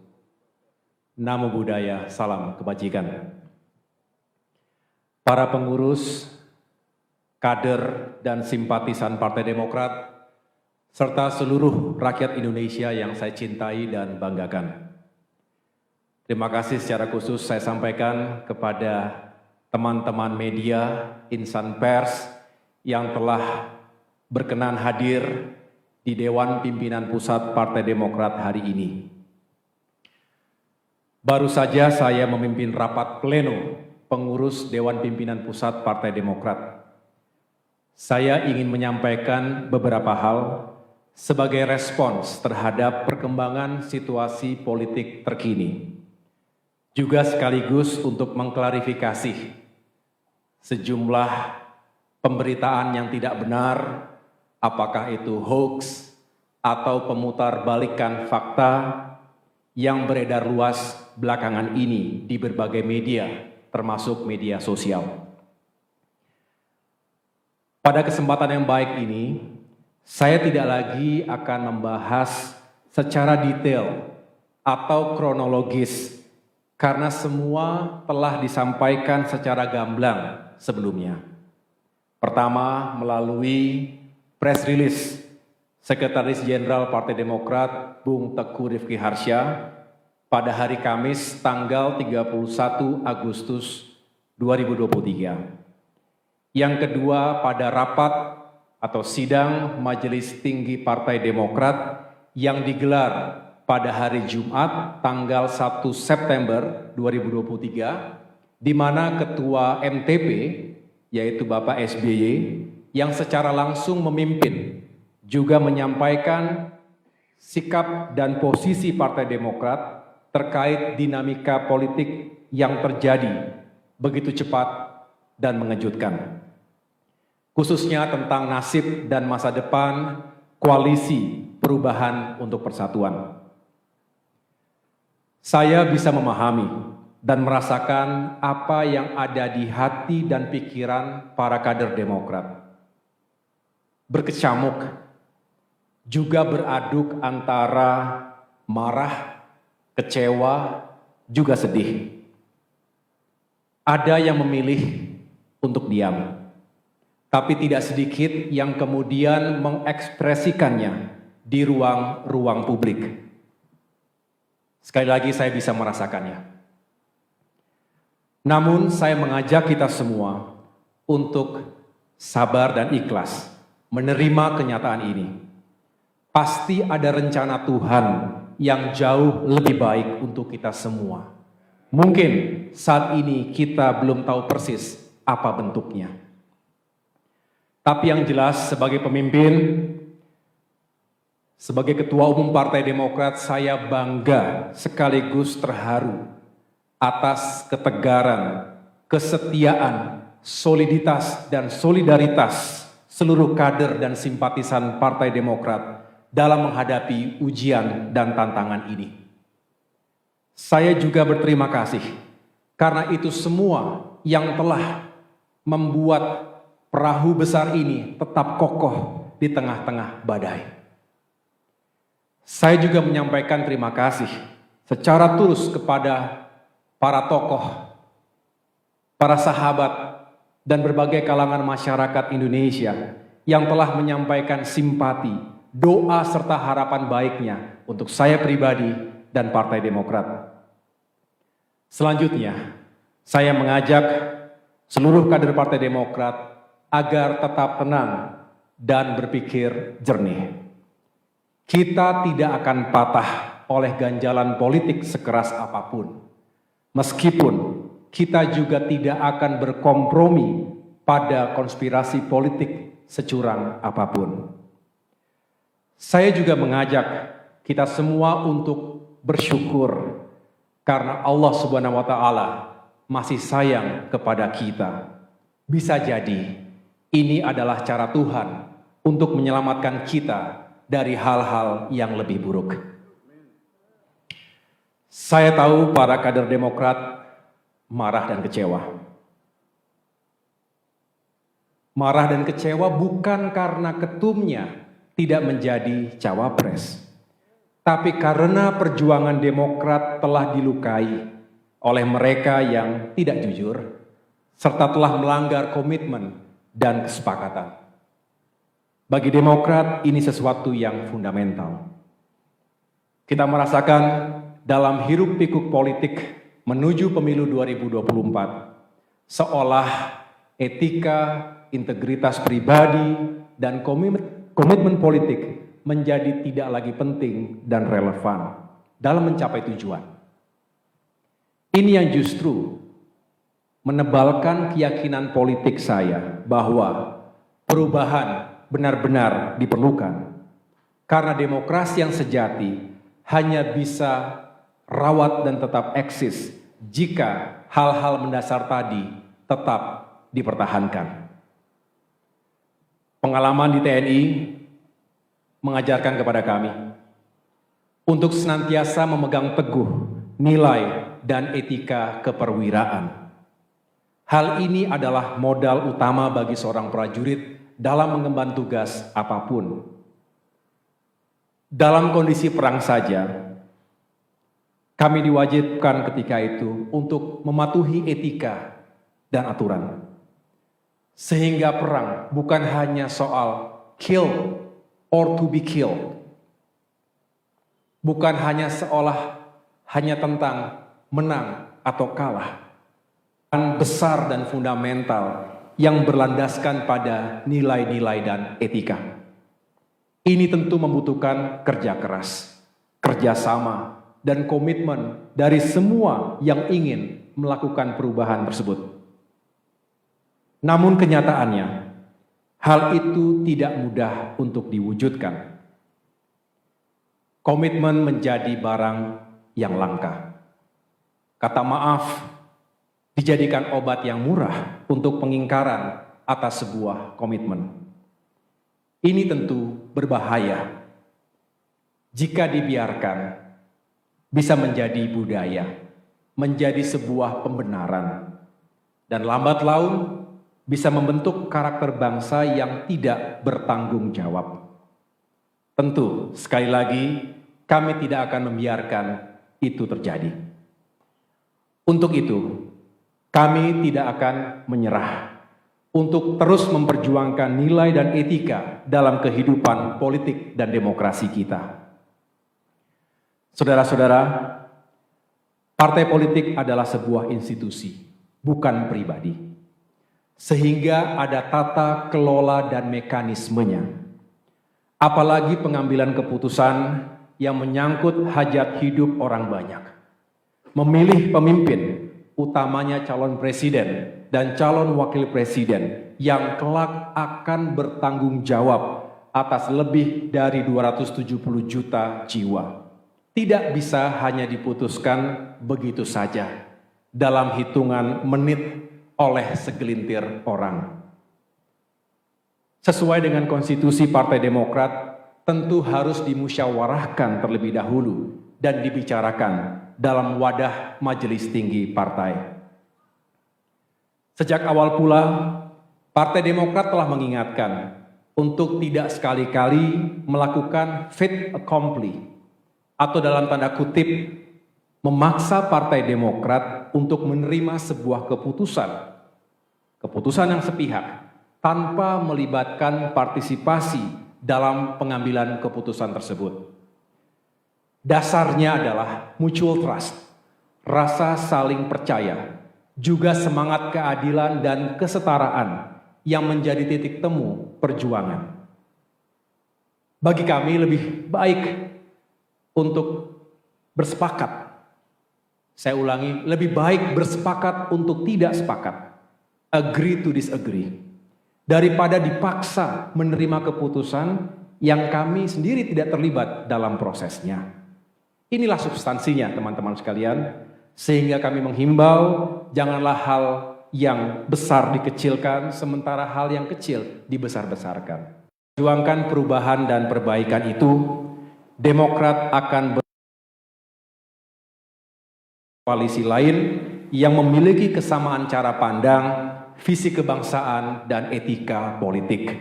Speaker 1: Namo Buddhaya, salam kebajikan. Para pengurus, kader, dan simpatisan Partai Demokrat, serta seluruh rakyat Indonesia yang saya cintai dan banggakan. Terima kasih secara khusus saya sampaikan kepada teman-teman media, insan pers yang telah berkenan hadir di Dewan Pimpinan Pusat Partai Demokrat hari ini. Baru saja saya memimpin rapat pleno pengurus Dewan Pimpinan Pusat Partai Demokrat. Saya ingin menyampaikan beberapa hal sebagai respons terhadap perkembangan situasi politik terkini. Juga sekaligus untuk mengklarifikasi sejumlah pemberitaan yang tidak benar, apakah itu hoax atau pemutarbalikan fakta yang beredar luas belakangan ini di berbagai media, termasuk media sosial. Pada kesempatan yang baik ini, saya tidak lagi akan membahas secara detail atau kronologis karena semua telah disampaikan secara gamblang sebelumnya. Pertama, melalui press release Sekretaris Jenderal Partai Demokrat Bung Teguh Rifki Harsha pada hari Kamis tanggal 31 Agustus 2023. Yang kedua, pada rapat atau sidang Majelis Tinggi Partai Demokrat yang digelar pada hari Jumat tanggal 1 September 2023, di mana Ketua MTP, yaitu Bapak SBY, yang secara langsung memimpin, juga menyampaikan sikap dan posisi Partai Demokrat terkait dinamika politik yang terjadi begitu cepat dan mengejutkan. Khususnya tentang nasib dan masa depan koalisi perubahan untuk persatuan. Saya bisa memahami dan merasakan apa yang ada di hati dan pikiran para kader Demokrat. Berkecamuk, juga beraduk antara marah, kecewa, juga sedih. Ada yang memilih untuk diam, tapi tidak sedikit yang kemudian mengekspresikannya di ruang-ruang publik. Sekali lagi saya bisa merasakannya. Namun saya mengajak kita semua untuk sabar dan ikhlas menerima kenyataan ini. Pasti ada rencana Tuhan yang jauh lebih baik untuk kita semua. Mungkin saat ini kita belum tahu persis apa bentuknya. Tapi yang jelas sebagai pemimpin, sebagai Ketua Umum Partai Demokrat, saya bangga sekaligus terharu atas ketegaran, kesetiaan, soliditas, dan solidaritas seluruh kader dan simpatisan Partai Demokrat dalam menghadapi ujian dan tantangan ini. Saya juga berterima kasih karena itu semua yang telah membuat perahu besar ini tetap kokoh di tengah-tengah badai. Saya juga menyampaikan terima kasih secara tulus kepada para tokoh, para sahabat, dan berbagai kalangan masyarakat Indonesia yang telah menyampaikan simpati, doa, serta harapan baiknya untuk saya pribadi dan Partai Demokrat. Selanjutnya, saya mengajak seluruh kader Partai Demokrat agar tetap tenang dan berpikir jernih. Kita tidak akan patah oleh ganjalan politik sekeras apapun. Meskipun kita juga tidak akan berkompromi pada konspirasi politik securang apapun. Saya juga mengajak kita semua untuk bersyukur karena Allah Subhanahu wa Ta'ala masih sayang kepada kita. Bisa jadi ini adalah cara Tuhan untuk menyelamatkan kita dari hal-hal yang lebih buruk. Saya tahu para kader Demokrat marah dan kecewa. Marah dan kecewa bukan karena ketumnya tidak menjadi cawapres, tapi karena perjuangan Demokrat telah dilukai oleh mereka yang tidak jujur, serta telah melanggar komitmen dan kesepakatan. Bagi Demokrat, ini sesuatu yang fundamental. Kita merasakan dalam hiruk-pikuk politik menuju pemilu 2024, seolah etika, integritas pribadi, dan komitmen politik menjadi tidak lagi penting dan relevan dalam mencapai tujuan. Ini yang justru menebalkan keyakinan politik saya bahwa perubahan benar-benar diperlukan, karena demokrasi yang sejati hanya bisa rawat dan tetap eksis jika hal-hal mendasar tadi tetap dipertahankan. Pengalaman di TNI mengajarkan kepada kami untuk senantiasa memegang teguh nilai dan etika keperwiraan. Hal ini adalah modal utama bagi seorang prajurit dalam mengemban tugas apapun. Dalam kondisi perang saja, kami diwajibkan ketika itu untuk mematuhi etika dan aturan. Sehingga perang bukan hanya soal kill or to be killed. Bukan hanya hanya tentang menang atau kalah. Besar dan fundamental yang berlandaskan pada nilai-nilai dan etika. Ini tentu membutuhkan kerja keras, kerjasama, dan komitmen dari semua yang ingin melakukan perubahan tersebut. Namun kenyataannya, hal itu tidak mudah untuk diwujudkan. Komitmen menjadi barang yang langka. Kata maaf dijadikan obat yang murah untuk pengingkaran atas sebuah komitmen. Ini tentu berbahaya. Jika dibiarkan, bisa menjadi budaya, menjadi sebuah pembenaran, dan lambat laun bisa membentuk karakter bangsa yang tidak bertanggung jawab. Tentu, sekali lagi, kami tidak akan membiarkan itu terjadi. Untuk itu, kami tidak akan menyerah untuk terus memperjuangkan nilai dan etika dalam kehidupan politik dan demokrasi kita. Saudara-saudara, partai politik adalah sebuah institusi, bukan pribadi. Sehingga ada tata kelola dan mekanismenya. Apalagi pengambilan keputusan yang menyangkut hajat hidup orang banyak. Memilih pemimpin, utamanya calon presiden dan calon wakil presiden yang kelak akan bertanggung jawab atas lebih dari 270 juta jiwa. Tidak bisa hanya diputuskan begitu saja dalam hitungan menit oleh segelintir orang. Sesuai dengan konstitusi Partai Demokrat, tentu harus dimusyawarahkan terlebih dahulu dan dibicarakan dalam wadah majelis tinggi partai. Sejak awal pula, Partai Demokrat telah mengingatkan untuk tidak sekali-kali melakukan fait accompli atau dalam tanda kutip memaksa Partai Demokrat untuk menerima sebuah keputusan yang sepihak tanpa melibatkan partisipasi dalam pengambilan keputusan tersebut. Dasarnya adalah mutual trust, rasa saling percaya, juga semangat keadilan dan kesetaraan yang menjadi titik temu perjuangan. Bagi kami lebih baik untuk bersepakat. Saya ulangi, lebih baik bersepakat untuk tidak sepakat. Agree to disagree. Daripada dipaksa menerima keputusan yang kami sendiri tidak terlibat dalam prosesnya. Inilah substansinya teman-teman sekalian, sehingga kami menghimbau janganlah hal yang besar dikecilkan, sementara hal yang kecil dibesar-besarkan. memperjuangkan perubahan dan perbaikan itu, Demokrat akan berkoalisi lain yang memiliki kesamaan cara pandang, visi kebangsaan, dan etika politik.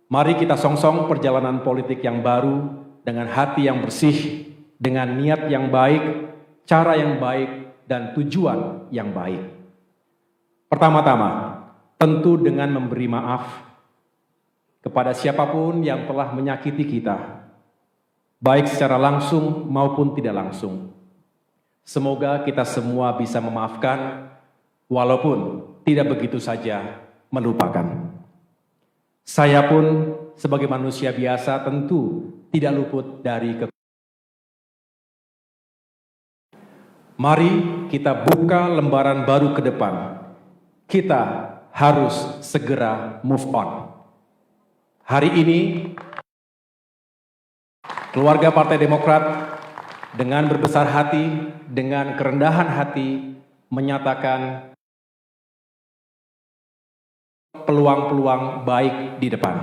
Speaker 1: Mari kita songsong perjalanan politik yang baru dengan hati yang bersih, dengan niat yang baik, cara yang baik, dan tujuan yang baik. Pertama-tama, tentu dengan memberi maaf kepada siapapun yang telah menyakiti kita, baik secara langsung maupun tidak langsung. Semoga kita semua bisa memaafkan, walaupun tidak begitu saja melupakan. Saya pun sebagai manusia biasa tentu tidak luput dari Mari kita buka lembaran baru ke depan. Kita harus segera move on. Hari ini, keluarga Partai Demokrat dengan berbesar hati, dengan kerendahan hati, menyatakan peluang-peluang baik di depan.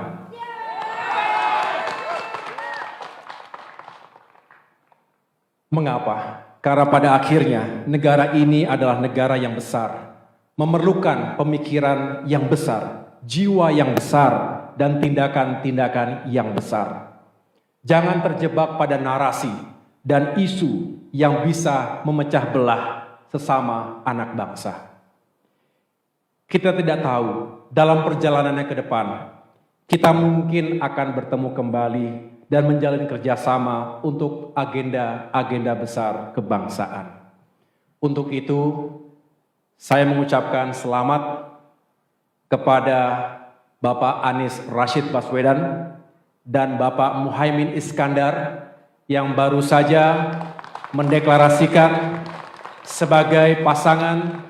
Speaker 1: Mengapa? Karena pada akhirnya negara ini adalah negara yang besar, memerlukan pemikiran yang besar, jiwa yang besar, dan tindakan-tindakan yang besar. Jangan terjebak pada narasi dan isu yang bisa memecah belah sesama anak bangsa. Kita tidak tahu dalam perjalanannya ke depan, kita mungkin akan bertemu kembali dan menjalin kerjasama untuk agenda-agenda besar kebangsaan. Untuk itu, saya mengucapkan selamat kepada Bapak Anies Rashid Baswedan dan Bapak Muhaimin Iskandar yang baru saja mendeklarasikan sebagai pasangan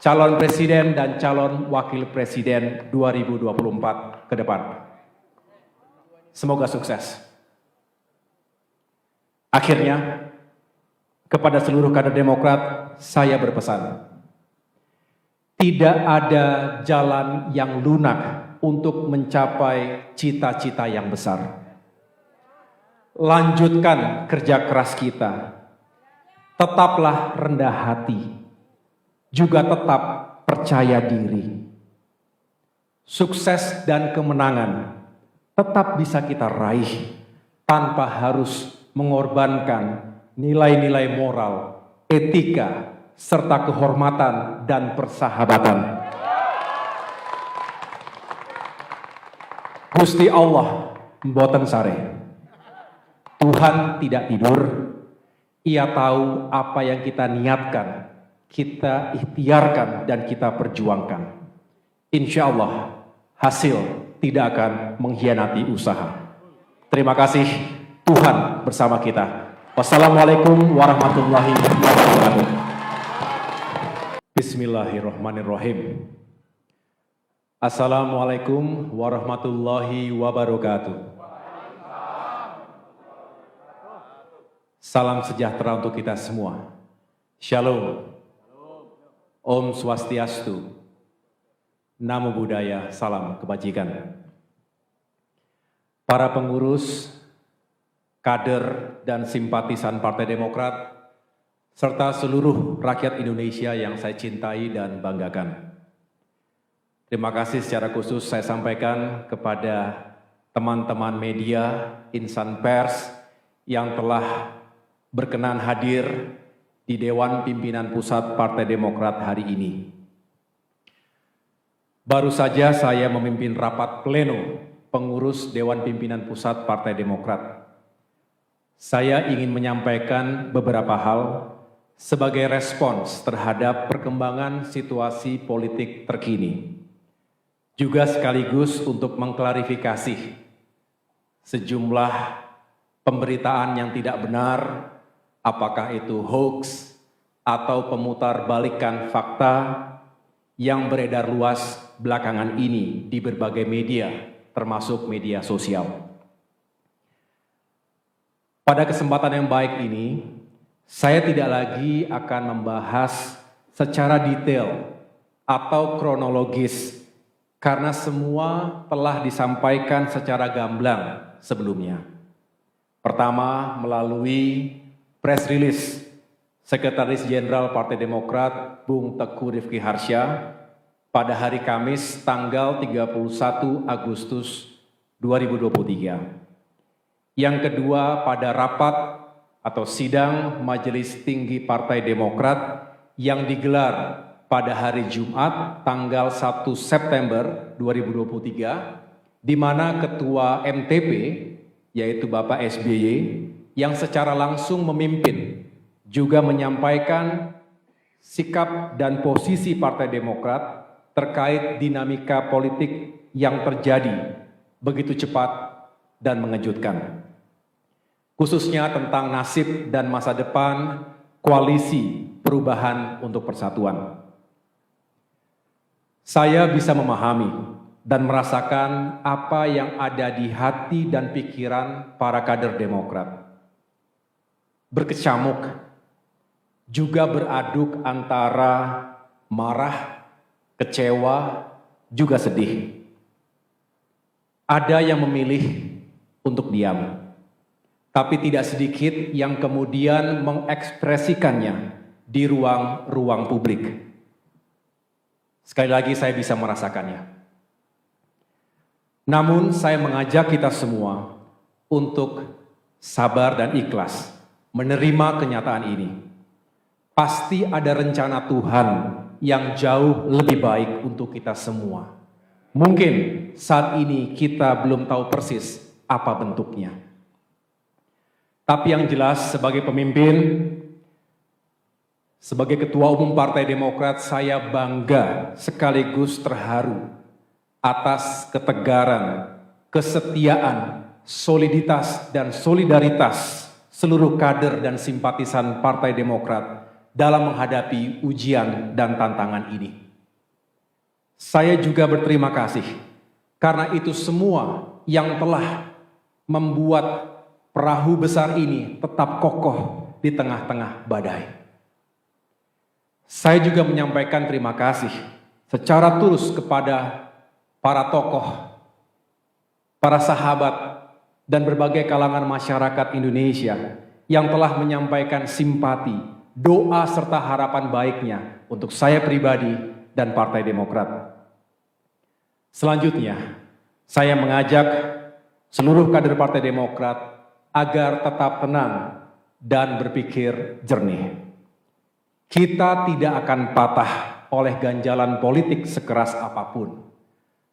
Speaker 1: calon presiden dan calon wakil presiden 2024 ke depan. Semoga sukses. Akhirnya, kepada seluruh kader Demokrat, saya berpesan. Tidak ada jalan yang lunak untuk mencapai cita-cita yang besar. Lanjutkan kerja keras kita. Tetaplah rendah hati. Juga tetap percaya diri. Sukses dan kemenangan tetap bisa kita raih tanpa harus mengorbankan nilai-nilai moral, etika, serta kehormatan dan persahabatan. Gusti Allah mboten sare. Tuhan tidak tidur. Ia tahu apa yang kita niatkan, kita ikhtiarkan dan kita perjuangkan. Insya Allah hasil tidak akan mengkhianati usaha. Terima kasih, Tuhan bersama kita. Wassalamualaikum warahmatullahi wabarakatuh. Bismillahirrahmanirrahim. Assalamualaikum warahmatullahi wabarakatuh. Salam sejahtera untuk kita semua. Shalom. Om Swastiastu. Namo Buddhaya, salam kebajikan. Para pengurus, kader, dan simpatisan Partai Demokrat, serta seluruh rakyat Indonesia yang saya cintai dan banggakan. Terima kasih secara khusus saya sampaikan kepada teman-teman media, insan pers yang telah berkenan hadir di Dewan Pimpinan Pusat Partai Demokrat hari ini. Baru saja saya memimpin rapat pleno pengurus Dewan Pimpinan Pusat Partai Demokrat. Saya ingin menyampaikan beberapa hal sebagai respons terhadap perkembangan situasi politik terkini. Juga sekaligus untuk mengklarifikasi sejumlah pemberitaan yang tidak benar, apakah itu hoax atau pemutarbalikan fakta yang beredar luas belakangan ini di berbagai media, termasuk media sosial. Pada kesempatan yang baik ini, saya tidak lagi akan membahas secara detail atau kronologis karena semua telah disampaikan secara gamblang sebelumnya. Pertama, melalui press release Sekretaris Jenderal Partai Demokrat Bung Teguh Rifki Harsha pada hari Kamis tanggal 31 Agustus 2023. Yang kedua, pada rapat atau sidang Majelis Tinggi Partai Demokrat yang digelar pada hari Jumat tanggal 1 September 2023, di mana Ketua MTP, yaitu Bapak SBY, yang secara langsung memimpin, juga menyampaikan sikap dan posisi Partai Demokrat terkait dinamika politik yang terjadi begitu cepat dan mengejutkan. Khususnya tentang nasib dan masa depan koalisi perubahan untuk persatuan. Saya bisa memahami dan merasakan apa yang ada di hati dan pikiran para kader Demokrat. Berkecamuk, juga beraduk antara marah, kecewa, juga sedih. Ada yang memilih untuk diam, tapi tidak sedikit yang kemudian mengekspresikannya di ruang-ruang publik. Sekali lagi saya bisa merasakannya. Namun saya mengajak kita semua untuk sabar dan ikhlas menerima kenyataan ini. Pasti ada rencana Tuhan yang jauh lebih baik untuk kita semua. Mungkin saat ini kita belum tahu persis apa bentuknya. Tapi yang jelas sebagai pemimpin, sebagai Ketua Umum Partai Demokrat, saya bangga sekaligus terharu atas ketegaran, kesetiaan, soliditas, dan solidaritas seluruh kader dan simpatisan Partai Demokrat dalam menghadapi ujian dan tantangan ini. Saya juga berterima kasih karena itu semua yang telah membuat perahu besar ini tetap kokoh di tengah-tengah badai. Saya juga menyampaikan terima kasih secara tulus kepada para tokoh, para sahabat, dan berbagai kalangan masyarakat Indonesia yang telah menyampaikan simpati, doa, serta harapan baiknya untuk saya pribadi dan Partai Demokrat. Selanjutnya, saya mengajak seluruh kader Partai Demokrat agar tetap tenang dan berpikir jernih. Kita tidak akan patah oleh ganjalan politik sekeras apapun.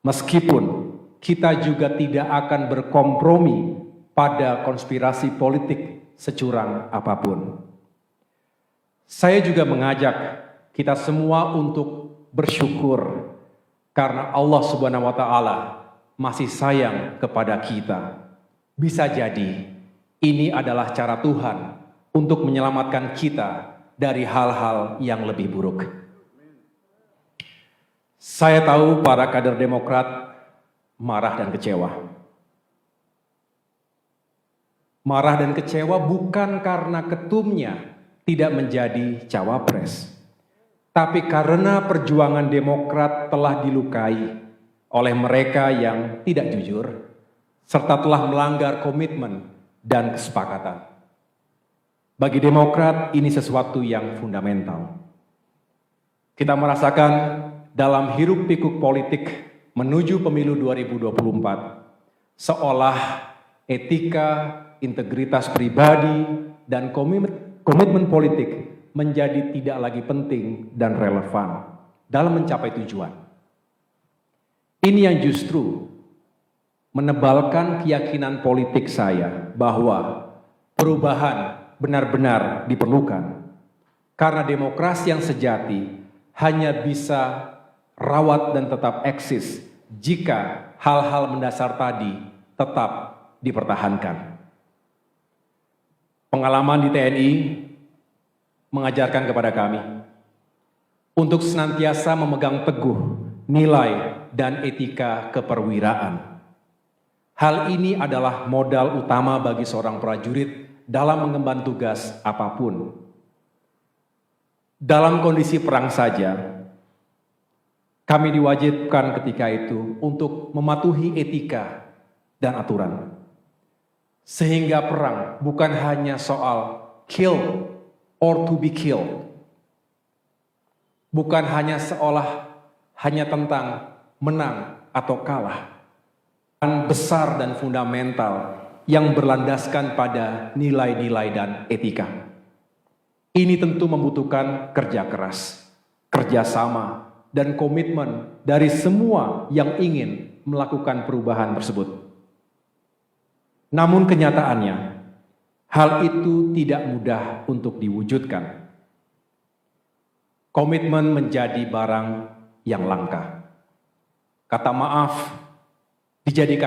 Speaker 1: Meskipun kita juga tidak akan berkompromi pada konspirasi politik securang apapun. Saya juga mengajak kita semua untuk bersyukur karena Allah Subhanahu wa Ta'ala masih sayang kepada kita. Bisa jadi ini adalah cara Tuhan untuk menyelamatkan kita dari hal-hal yang lebih buruk. Saya tahu para kader Demokrat marah dan kecewa. Marah dan kecewa bukan karena ketumnya tidak menjadi cawapres, tapi karena perjuangan Demokrat telah dilukai oleh mereka yang tidak jujur, serta telah melanggar komitmen dan kesepakatan. Bagi Demokrat ini sesuatu yang fundamental. Kita merasakan dalam hiruk-pikuk politik menuju pemilu 2024, seolah etika, integritas pribadi, dan komitmen politik menjadi tidak lagi penting dan relevan dalam mencapai tujuan. Ini yang justru menebalkan keyakinan politik saya bahwa perubahan benar-benar diperlukan, karena demokrasi yang sejati hanya bisa rawat dan tetap eksis jika hal-hal mendasar tadi tetap dipertahankan. Pengalaman di TNI mengajarkan kepada kami untuk senantiasa memegang teguh nilai dan etika keperwiraan. Hal ini adalah modal utama bagi seorang prajurit dalam mengemban tugas apapun. Dalam kondisi perang saja, Kami diwajibkan ketika itu untuk mematuhi etika dan aturan. Sehingga perang bukan hanya soal kill or to be killed. Bukan hanya hanya tentang menang atau kalah. Besar dan fundamental yang berlandaskan pada nilai-nilai dan etika. Ini tentu membutuhkan kerja keras, kerjasama, dan komitmen dari semua yang ingin melakukan perubahan tersebut. Namun kenyataannya, hal itu tidak mudah untuk diwujudkan. Komitmen menjadi barang yang langka. Kata maaf dijadikan